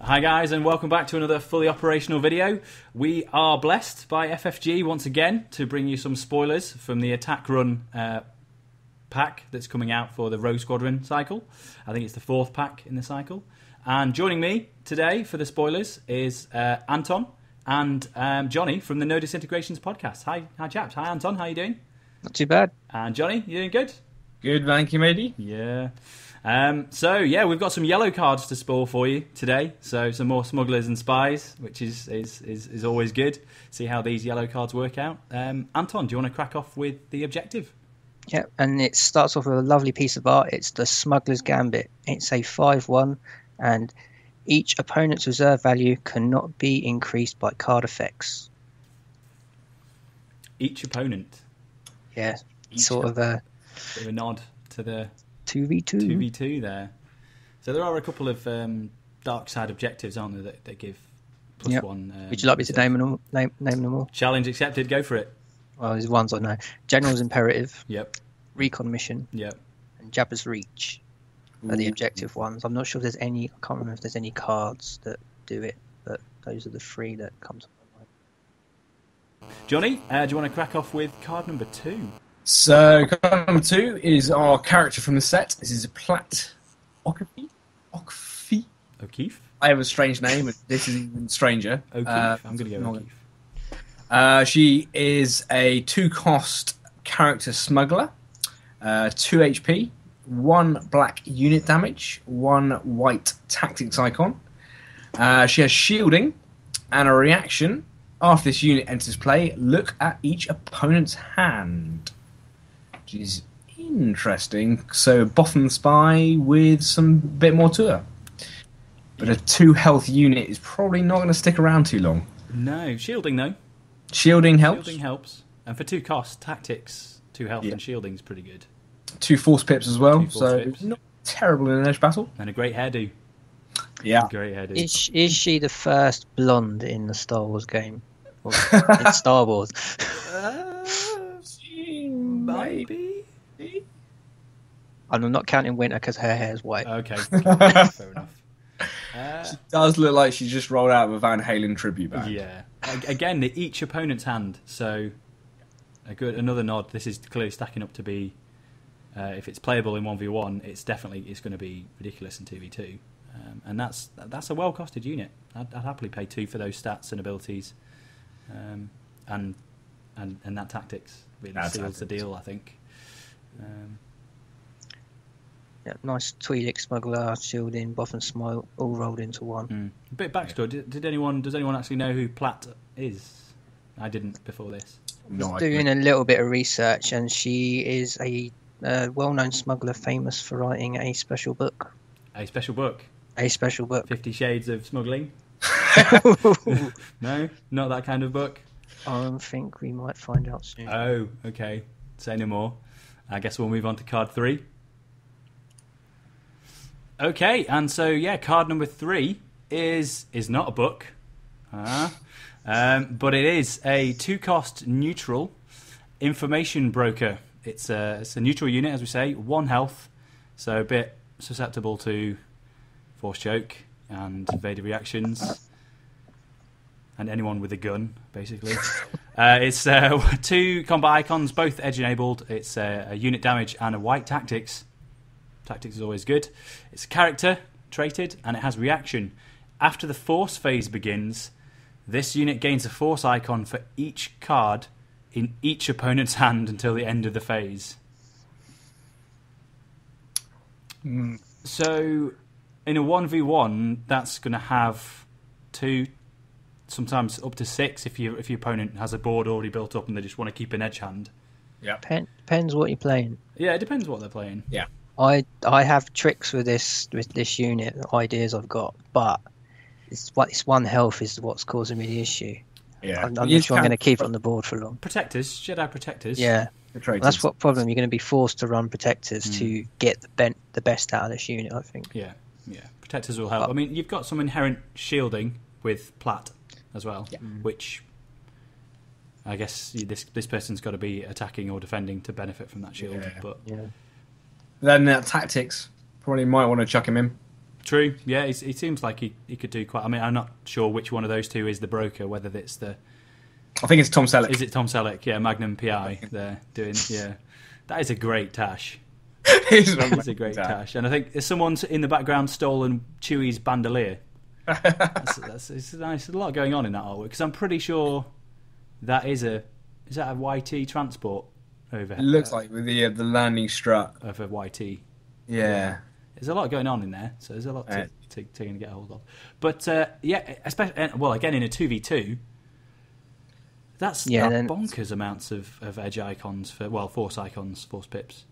Hi guys, and welcome back to another fully operational video. We are blessed by FFG once again to bring you some spoilers from the Attack Run pack that's coming out for the Rogue Squadron cycle. I think it's the 4th pack in the cycle. And joining me today for the spoilers is Anton and Johnny from the No Disintegrations podcast. Hi chaps. Hi Anton, how you doing? Not too bad. And Johnny, you doing good? Good, thank you, matey. Yeah. We've got some yellow cards to spoil for you today. So some more smugglers and spies, which is always good. See how these yellow cards work out. Anton, do you want to crack off with the objective? Yeah, and it starts off with a lovely piece of art. It's the Smuggler's Gambit. It's a 5/1, and each opponent's reserve value cannot be increased by card effects. Each opponent. Yeah, sort of a bit of a nod to the 2v2 there. So there are a couple of dark side objectives, aren't there, that give +1. Would you like me to name them all? Challenge accepted. Go for it. Well, there's ones I know. General's Imperative. Yep. Recon Mission. Yep. And Jabba's Reach are the objective ones. I'm not sure if there's any. I can't remember if there's any cards that do it, but those are the 3 that come to my mind. Johnny, do you want to crack off with card number 2? So, card number 2 is our character from the set. This is Platt. O'Keefe? I have a strange name, and this is even stranger. O'Keefe. I'm going to go O'Keefe. She is a 2-cost character smuggler, 2 HP, 1 black unit damage, 1 white tactics icon. She has shielding and a reaction. After this unit enters play, look at each opponent's hand. Which is interesting. So, Boffin Spy with some bit more to her. But a 2 health unit is probably not going to stick around too long. No, shielding though. Shielding helps. Shielding helps. And for 2 costs, tactics, 2 health and shielding is pretty good. 2 force pips as well, 2 force pips. Not terrible in an edge battle. And a great hairdo. Yeah. Great hairdo. Is she the first blonde in the Star Wars game? Or in Star Wars? She might be. I'm not counting Winter because her hair's white. Okay. Fair enough. She does look like she just rolled out of a Van Halen tribute band. Yeah. Again, each opponent's hand. So, another nod. This is clearly stacking up to be, if it's playable in 1v1, it's going to be ridiculous in 2v2. And that's a well-costed unit. I'd happily pay 2 for those stats and abilities, and that tactics really seals the deal, I think. Yeah, nice Twi'lek Smuggler, shielding, buff and smile, all rolled into one. A bit of backstory. Does anyone actually know who Platt is? I didn't before this. I was doing a little bit of research, and she is a well-known smuggler, famous for writing a special book. A special book? A special book. 50 Shades of Smuggling? No? Not that kind of book? I think we might find out soon. Oh, okay. Say no more. I guess we'll move on to card 3. Okay, and so, card number 3 is not a book. But it is a 2-cost neutral information broker. It's a neutral unit, as we say, 1 health, so a bit susceptible to force choke and evaded reactions, and anyone with a gun, basically. It's 2 combat icons, both edge enabled. It's a unit damage and a white tactics. Tactics is always good. It's a character, traded, and it has reaction. After the force phase begins, this unit gains a force icon for each card in each opponent's hand until the end of the phase. So, in a 1v1, that's going to have 2, sometimes up to 6 if your opponent has a board already built up and they just want to keep an edge hand. Yeah. Depends what you're playing. Yeah, it depends what they're playing. Yeah. I have tricks with this unit, ideas I've got, but it's 1 health is what's causing me the issue. Yeah. I'm not sure I'm going to keep it on the board for long. Protectors, Jedi protectors. Yeah. That's what problem. You're going to be forced to run protectors to get the best out of this unit, I think. Yeah. Protectors will help. I mean, you've got some inherent shielding with Platt as well, which I guess this person's got to be attacking or defending to benefit from that shield. Yeah. But then tactics, probably might want to chuck him in. True. Yeah, he seems like he could do quite. I mean, I'm not sure which one of those two is the broker. Whether it's the. I think it's Tom Selleck. Is it Tom Selleck? Yeah, Magnum PI. They're doing. Yeah, that is a great tash. It's a great tash, and I think someone's in the background stolen Chewie's bandolier. It's nice. There's a lot going on in that artwork because I'm pretty sure that is that a YT transport overhead. It looks like with the landing strut of a YT. Yeah. There's a lot going on in there, so there's a lot to get hold of. But especially again in a 2v2, that's bonkers amounts of edge icons for force icons, force pips.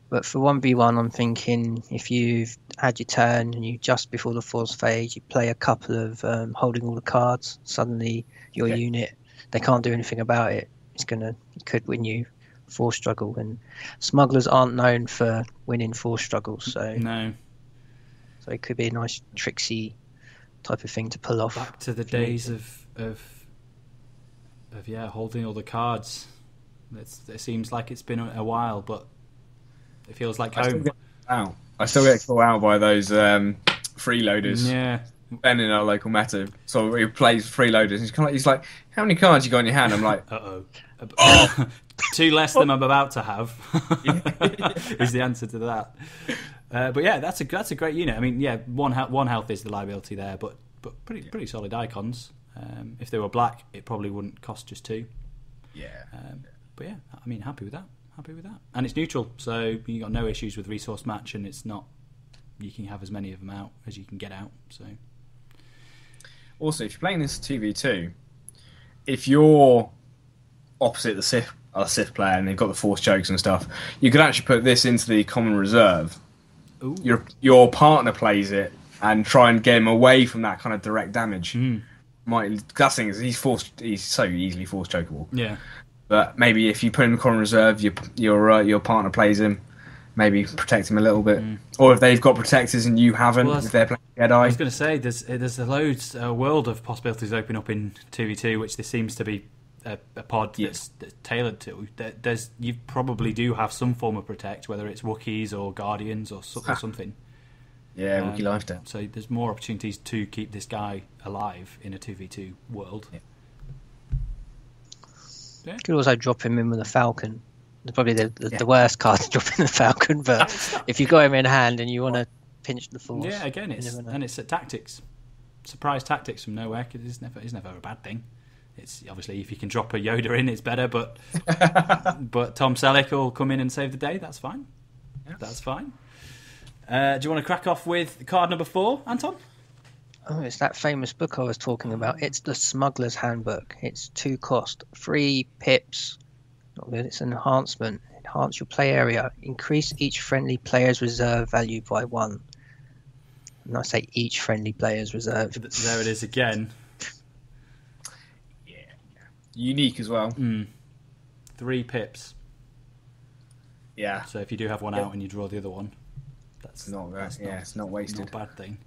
But for 1v1, I'm thinking if you've had your turn and you just before the force phase, you play a couple of holding all the cards. Suddenly, your unit, they can't do anything about it. It could win you force struggle, and smugglers aren't known for winning force struggles. So no. So it could be a nice tricksy type of thing to pull off. Back to the days of holding all the cards. It seems like it's been a while, but. It feels like home. I still get caught out by those freeloaders. Yeah. Ben in our local meta, so he plays freeloaders. He's like, "How many cards you got in your hand?" I'm like, "Oh, 2 less than I'm about to have." Is the answer to that. But yeah, that's a great unit. I mean, yeah, one health is the liability there, but pretty solid icons. If they were black, it probably wouldn't cost just 2. Yeah. But yeah, I mean, happy with that. And it's neutral, so you got no issues with resource match, and it's not. You can have as many of them out as you can get out. So. Also, if you're playing this 2v2, if you're opposite the Sith player and they've got the force chokes and stuff, you could actually put this into the common reserve. Ooh. Your partner plays it and try and get him away from that kind of direct damage. That thing is he's so easily force chokeable. Yeah. But maybe if you put him in the common reserve, your partner plays him, maybe protect him a little bit. Or if they've got protectors and you haven't, if they're playing Jedi. I was going to say, there's a world of possibilities open up in 2v2, which there seems to be a pod that's tailored to. You probably do have some form of protect, whether it's Wookiees or Guardians or something. Yeah, Wookiee lifestyle. So there's more opportunities to keep this guy alive in a 2v2 world. Yeah. You could also drop him in with a Falcon. Probably the worst card to drop in the Falcon, but if you've got him in hand and you want to pinch the force. Yeah, again, it's at tactics. Surprise tactics from nowhere, because it's never a bad thing. It's obviously, if you can drop a Yoda in, it's better, but Tom Selleck will come in and save the day, that's fine. Yeah. That's fine. Do you want to crack off with card number 4, Anton? Oh, it's that famous book I was talking about. It's the Smuggler's Handbook. It's 2 cost, 3 pips. Not good. It's an enhancement. Enhance your play area. Increase each friendly player's reserve value by 1. And I say each friendly player's reserve. There it is again. Yeah. Unique as well. 3 pips. Yeah. So if you do have one out and you draw the other one, it's not wasted. Not a bad thing.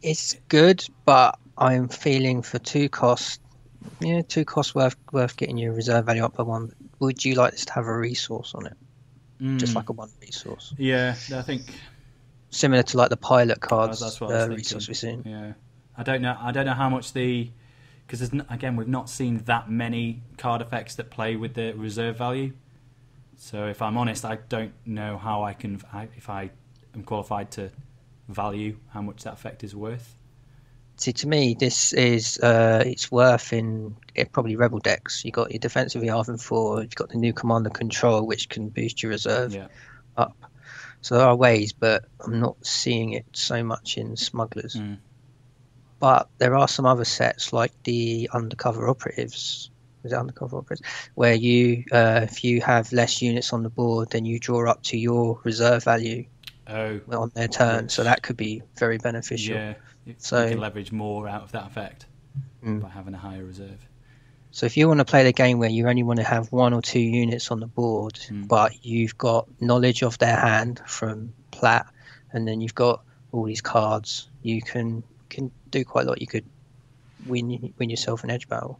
It's good, but I'm feeling for 2 costs. Yeah, 2 costs worth getting your reserve value up by 1. Would you like this to have a resource on it? Just like a 1 resource. Yeah, I think similar to like the pilot cards. That's what I was resource we've seen. Yeah, I don't know how much because again we've not seen that many card effects that play with the reserve value. So if I'm honest, I don't know how if I am qualified to value how much that effect is worth. See, to me, this is it's worth in probably Rebel decks. You got your defensive ER4, you've got the new Commander Control, which can boost your reserve up. So there are ways, but I'm not seeing it so much in Smugglers. But there are some other sets like the Undercover Operatives. Is it Undercover Operatives? Where you, if you have less units on the board, then you draw up to your reserve value on their turn. So that could be very beneficial. Yeah. So you can leverage more out of that effect by having a higher reserve. So if you want to play the game where you only want to have 1 or 2 units on the board, but you've got knowledge of their hand from Platt, and then you've got all these cards, you can do quite a lot. You could win yourself an edge battle.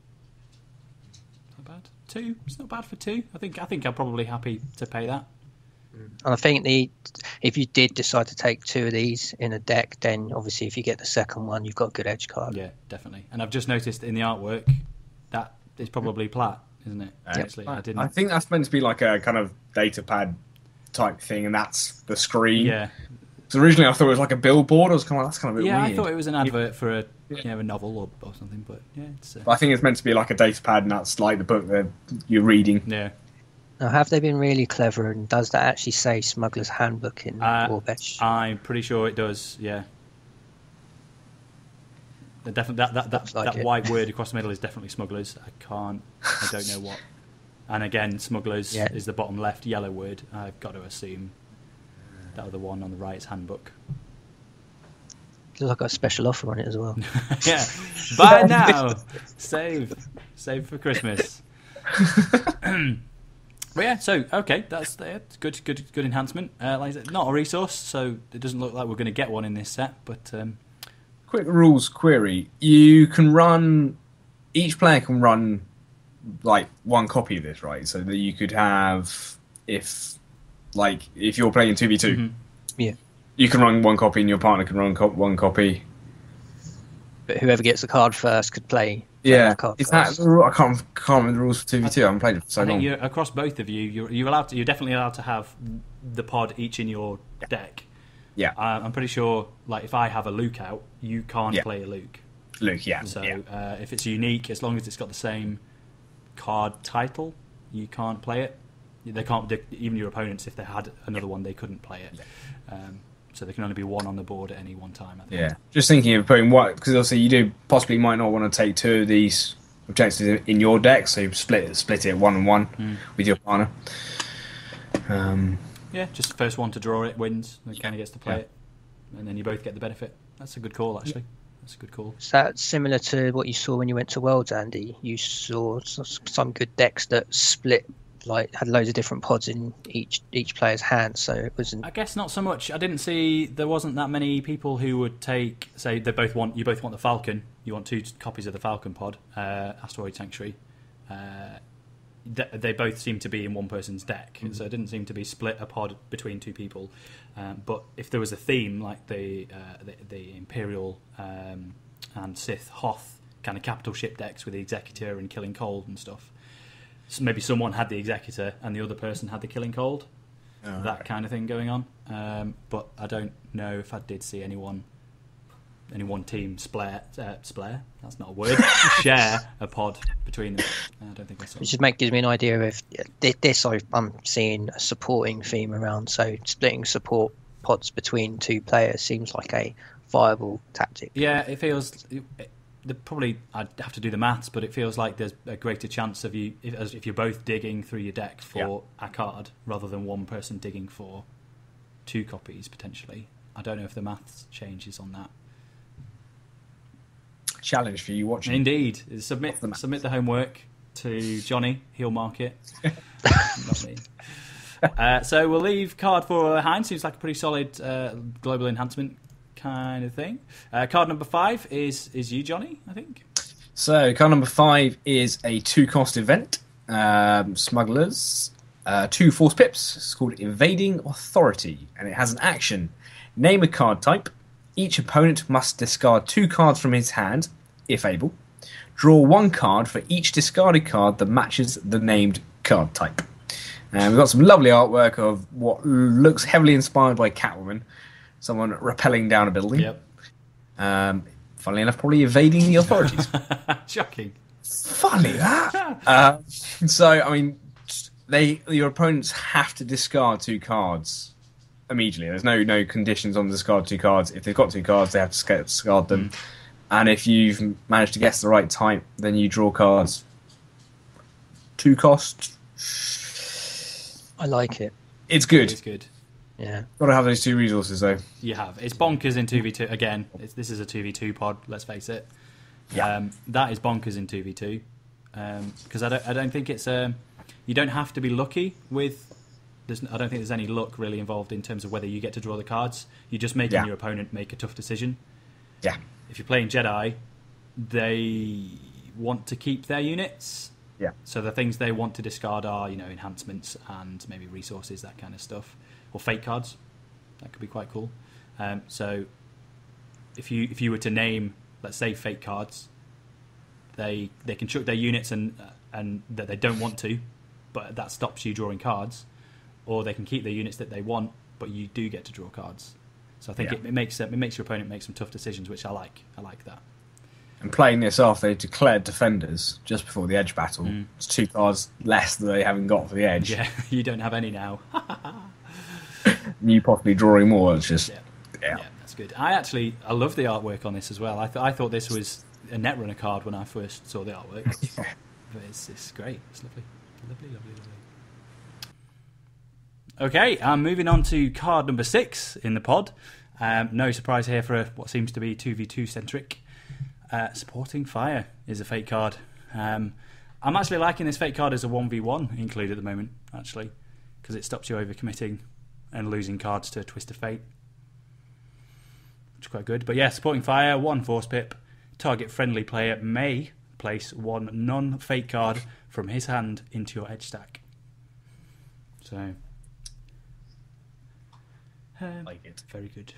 Not bad. 2. It's not bad for 2. I think I'm probably happy to pay that. And I think if you did decide to take 2 of these in a deck, then obviously if you get the second one, you've got a good edge card. Yeah, definitely. And I've just noticed in the artwork that is probably Platt, isn't it? Actually, I think that's meant to be like a kind of data pad type thing, and that's the screen. Yeah. So originally I thought it was like a billboard. I was kind of that's kind of a bit weird. I thought it was an advert for a novel or something, but yeah, it's. But I think it's meant to be like a data pad, and that's like the book that you're reading. Yeah. Now, have they been really clever, and does that actually say Smuggler's Handbook in Warbesh? I'm pretty sure it does. Yeah. That white word across the middle is definitely Smugglers. I don't know what. And again, Smugglers is the bottom left yellow word. I've got to assume that other one on the right is Handbook. Looks like a special offer on it as well. Yeah, buy now, save for Christmas. But yeah, so okay, that's good enhancement. Like I said, not a resource, so it doesn't look like we're going to get one in this set. But quick rules query: you can run. Each player can run like one copy of this, right? So that you could have if you're playing 2v2, yeah, you can run one copy, and your partner can run one copy. But whoever gets the card first could play. Yeah, is that the rule? I can't remember the rules for 2v2. I haven't played it for so long. I think across both of you, you're definitely allowed to have the pod each in your deck. Yeah, I'm pretty sure. Like if I have a Luke out, you can't play a Luke. Yeah. So if it's unique, as long as it's got the same card title, you can't play it. They can't. Even your opponents, if they had another one, they couldn't play it. Yeah. So there can only be one on the board at any one time. I think. Yeah, just thinking of putting what, because obviously you might not want to take 2 of these objectives in your deck, so you split it 1-1 with your partner. Yeah, just the first one to draw it wins, and kind of gets to play it, and then you both get the benefit. That's a good call, actually. That's a good call. Is that similar to what you saw when you went to Worlds, Andy? You saw some good decks that split. Like had loads of different pods in each player's hand, so it wasn't. I guess not so much. I didn't see there wasn't that many people who would take. Say you both want the Falcon. You want 2 copies of the Falcon pod, Asteroid Sanctuary. They both seem to be in one person's deck, so it didn't seem to be split a pod between 2 people. But if there was a theme like the Imperial and Sith Hoth kind of capital ship decks with the Executor and Killing Cold and stuff. So maybe someone had the Executor and the other person had the Killing Cold, kind of thing going on. But I don't know if I did see any one team that's not a word, share a pod between them. I don't think I saw. Which gives me an idea of this. I'm seeing a supporting theme around, so splitting support pods between 2 players seems like a viable tactic. Yeah, it feels. I'd have to do the maths, but it feels like there's a greater chance of you if you're both digging through your deck for a card rather than one person digging for 2 copies potentially. I don't know if the maths changes on that. Challenge for you watching. Indeed, submit the homework to Johnny. He'll mark it. Not me. So we'll leave card for Heinz. Seems like a pretty solid global enhancement kind of thing. Card number 5 is you, Johnny, I think. So card number 5 is a 2-cost event. Smugglers, 2 force pips. It's called Invading Authority, and it has an action. Name a card type. Each opponent must discard 2 cards from his hand, if able. Draw 1 card for each discarded card that matches the named card type. And we've got some lovely artwork of what looks heavily inspired by Catwoman. Someone rappelling down a building. Yep. Funnily enough, probably evading the authorities. Shocking. Funny that. So, I mean, your opponents have to discard 2 cards immediately. There's no conditions on the discard 2 cards. If they've got 2 cards, they have to discard them. And if you've managed to guess the right type, then you draw cards. 2 cost. I like it. It's good. It's good. Yeah. Got to have those 2 resources, though. You have. It's bonkers in 2v2. Again, this is a 2v2 pod, let's face it. Yeah. That is bonkers in 2v2. Because I don't think it's... you don't have to be lucky with... I don't think there's any luck really involved in terms of whether you get to draw the cards. You're just making your opponent make a tough decision. Yeah. If you're playing Jedi, they want to keep their units. Yeah. So the things they want to discard are, enhancements and maybe resources, that kind of stuff, or fate cards. That could be quite cool. So if you were to name, let's say, fate cards, they can chuck their units and that they don't want to, but that stops you drawing cards, or they can keep the units that they want, but you do get to draw cards. So I think it makes your opponent make some tough decisions, which I like. I like that. And playing this off, they declared defenders just before the edge battle. It's 2 cards less than they haven't got for the edge. Yeah, you don't have any now. You possibly drawing more. It's just yeah, that's good. I love the artwork on this as well. I thought this was a Netrunner card when I first saw the artwork. But it's great. It's lovely. Lovely. Okay, I'm moving on to card number 6 in the pod. No surprise here for what seems to be 2v2 centric. Supporting Fire is a fate card. I'm actually liking this fate card as a 1v1 include at the moment, actually, because it stops you overcommitting and losing cards to a Twist of Fate, which is quite good. But yeah, Supporting Fire, 1 force pip. Target friendly player may place 1 non-fate card from his hand into your edge stack. So, like it. Very good.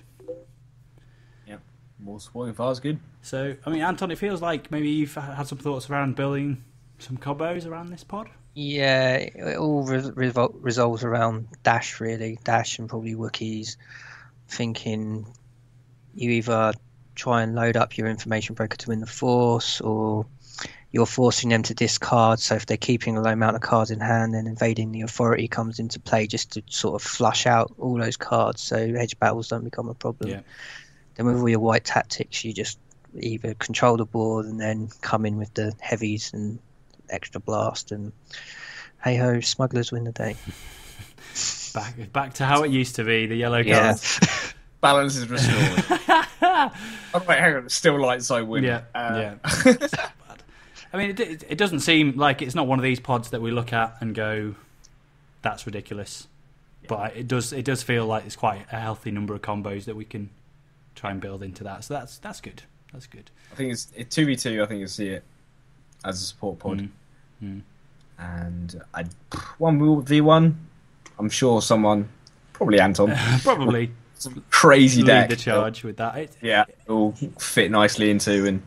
Yeah, more Supporting Fire is good. So, I mean, Anton, it feels like maybe you've had some thoughts around building some combos around this pod. Yeah, it all resolves around Dash, really. Dash and probably Wookiees. Thinking you either try and load up your information broker to win the force, or you're forcing them to discard. So if they're keeping a low amount of cards in hand, then Invading the Authority comes into play just to sort of flush out all those cards, so edge battles don't become a problem. Yeah. Then with all your white tactics, you just either control the board and then come in with the heavies and extra blast, and hey ho, Smugglers win the day. Back to how it used to be, the yellow cards. Balance is restored. Oh wait, hang on, still light side win. Yeah. I mean, it doesn't seem like it's not one of these pods that we look at and go, that's ridiculous. Yeah. But it does feel like it's quite a healthy number of combos that we can try and build into that. So that's good. That's good. I think it's 2v2. I think you see it as a support pod. And 1v1. I'm sure someone, probably Anton, probably some crazy deck. Lead the charge with that. It'll fit nicely into and.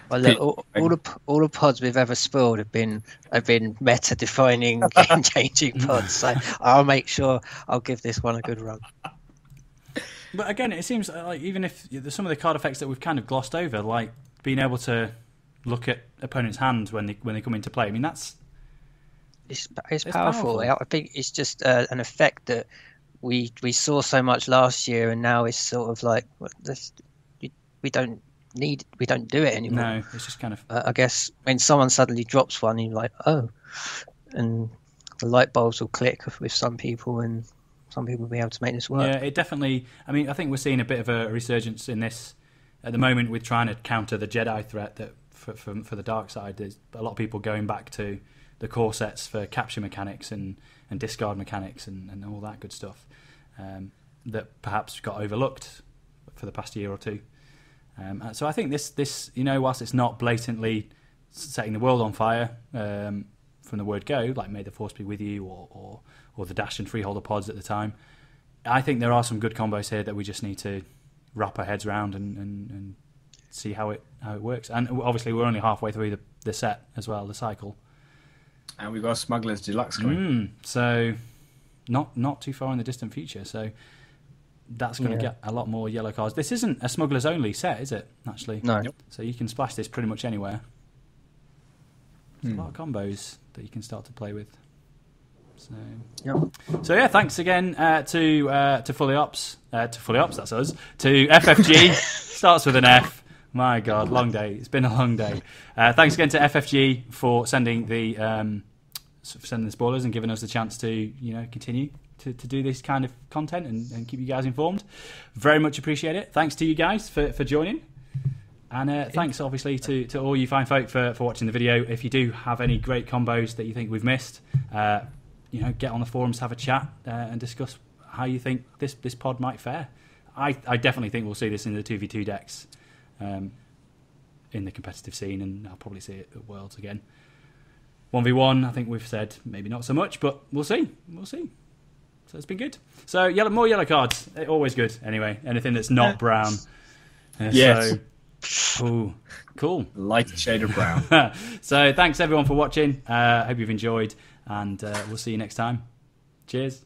Well, look, all the pods we've ever spoiled have been meta defining, game changing pods. So I'll make sure I'll give this one a good run. But again, it seems like even if some of the card effects that we've kind of glossed over, like being able to look at opponents' hands when they come into play, I mean it's powerful. I think it's just an effect that we saw so much last year, and now it's sort of like we don't do it anymore. No, it's just kind of. I guess when someone suddenly drops one, you're like, oh, and the light bulbs will click with some people, and some people will be able to make this work. Yeah, it definitely. I mean, I think we're seeing a bit of a resurgence in this at the moment with trying to counter the Jedi threat that for the dark side. There's a lot of people going back to the core sets for capture mechanics and discard mechanics and all that good stuff that perhaps got overlooked for the past year or two. So I think this whilst it's not blatantly setting the world on fire from the word go, like May the Force be with you or the Dash and Freeholder pods at the time, I think there are some good combos here that we just need to wrap our heads around and see how it works. And obviously we're only halfway through the set as well, the cycle. And we've got a Smugglers Deluxe coming. So not too far in the distant future. So that's going to get a lot more yellow cards. This isn't a Smugglers only set, is it? Actually, no. So you can splash this pretty much anywhere. There's a lot of combos that you can start to play with. So yeah, thanks again to Fully Ops. To Fully Ops, that's us. To FFG, starts with an F. My God, long day. It's been a long day. Thanks again to FFG for sending the spoilers and giving us the chance to continue to do this kind of content and keep you guys informed. Very much appreciate it. Thanks to you guys for joining. And thanks, obviously, to all you fine folk for watching the video. If you do have any great combos that you think we've missed, get on the forums, have a chat, and discuss how you think this pod might fare. I definitely think we'll see this in the 2v2 decks in the competitive scene, and I'll probably see it at Worlds again. 1v1, I think we've said maybe not so much, but we'll see. We'll see. So it's been good. So more yellow cards. Always good, anyway. Anything that's not brown. Yes. So, ooh, cool. Light shade of brown. So thanks, everyone, for watching. Hope you've enjoyed, and we'll see you next time. Cheers.